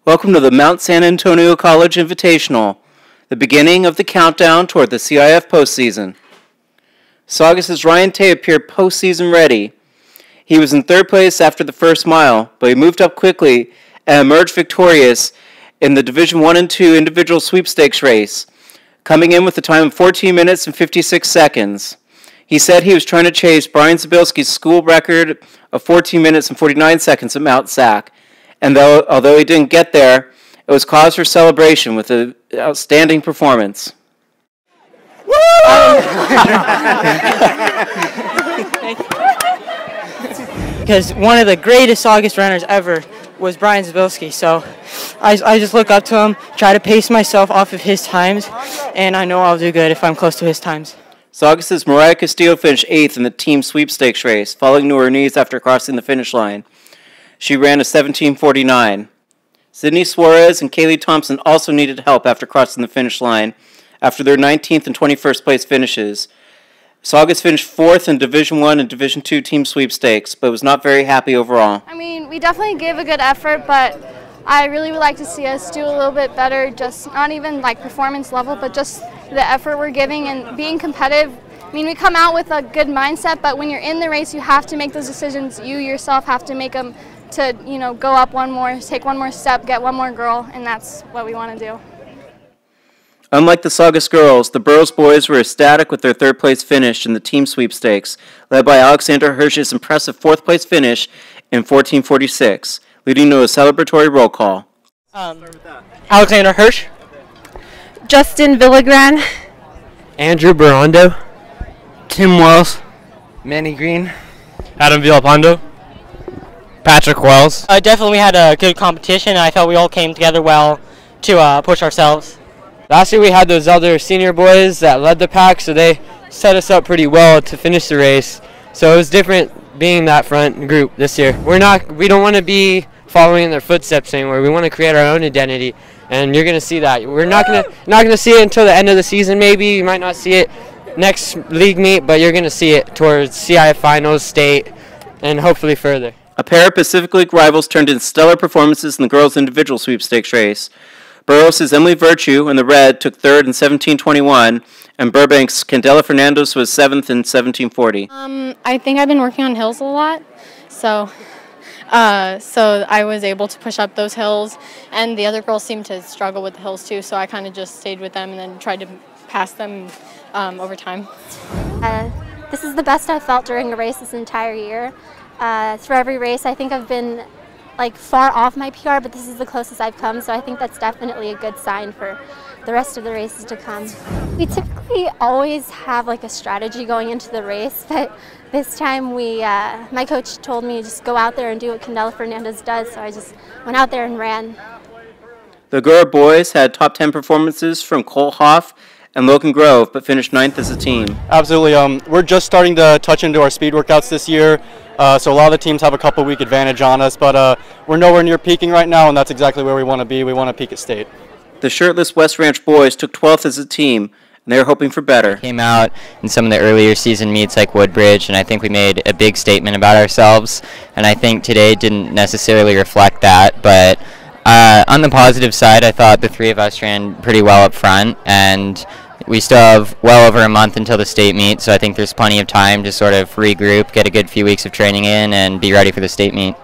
Welcome to the Mount San Antonio College Invitational, the beginning of the countdown toward the CIF postseason. Saugus' Ryan Tay appeared postseason ready. He was in third place after the first mile, but he moved up quickly and emerged victorious in the Division I and II individual sweepstakes race, coming in with a time of 14 minutes and 56 seconds. He said he was trying to chase Brian Zabilski's school record of 14 minutes and 49 seconds at Mount SAC, and although he didn't get there, it was cause for celebration with an outstanding performance. Because one of the greatest Saugus runners ever was Brian Zabilski, so I just look up to him, try to pace myself off of his times, and I know I'll do good if I'm close to his times. Saugus' Mariah Castillo finished 8th in the team sweepstakes race, falling to her knees after crossing the finish line. She ran a 17:49. Sydney Suarez and Kaylee Thompson also needed help after crossing the finish line after their 19th and 21st place finishes. Saugus finished 4th in Division I and Division II team sweepstakes, but was not very happy overall. I mean, we definitely gave a good effort, but I really would like to see us do a little bit better, just not even like performance level, but just the effort we're giving and being competitive. I mean, we come out with a good mindset, but when you're in the race, you have to make those decisions. You yourself have to make them to, go up one more, take one more step, get one more girl, and that's what we want to do. Unlike the Saugus girls, the Burroughs boys were ecstatic with their third-place finish in the team sweepstakes, led by Alexander Hirsch's impressive fourth-place finish in 14:46, leading to a celebratory roll call. Alexander Hirsch, Justin Villagran, Andrew Barondo, Tim Wells, Manny Green, Adam Villalpando, Patrick Wells. definitely we had a good competition, and I felt we all came together well to push ourselves. Last year we had those other senior boys that led the pack, so they set us up pretty well to finish the race. So it was different being that front group this year. We don't want to be following in their footsteps anymore. We want to create our own identity, and you're going to see that. We're not going to see it until the end of the season maybe. You might not see it next league meet, but you're going to see it towards CIF finals, state, and hopefully further. A pair of Pacific League rivals turned in stellar performances in the girls' individual sweepstakes race. Burroughs' Emily Virtue in the red took third in 17:21, and Burbank's Candela Fernandez was 7th in 17:40. I think I've been working on hills a lot, so I was able to push up those hills, and the other girls seemed to struggle with the hills too, so I kind of just stayed with them and then tried to pass them over time. This is the best I've felt during a race this entire year. Through every race, I think I've been far off my PR, but this is the closest I've come, so I think that's definitely a good sign for the rest of the races to come. We typically always have a strategy going into the race, but this time my coach told me to just go out there and do what Candela Fernandez does, so I just went out there and ran. The Agoura boys had top 10 performances from Cole Hoff and Logan Grove, but finished 9th as a team. Absolutely. We're just starting to touch into our speed workouts this year, so a lot of the teams have a couple-week advantage on us, but we're nowhere near peaking right now, and that's exactly where we want to be. We want to peak at state. The shirtless West Ranch boys took 12th as a team, and they're hoping for better. Came out in some of the earlier season meets like Woodbridge, and I think we made a big statement about ourselves, and I think today didn't necessarily reflect that, but on the positive side, I thought the three of us ran pretty well up front, and we still have well over a month until the state meet, so I think there's plenty of time to sort of regroup, get a good few weeks of training in, and be ready for the state meet.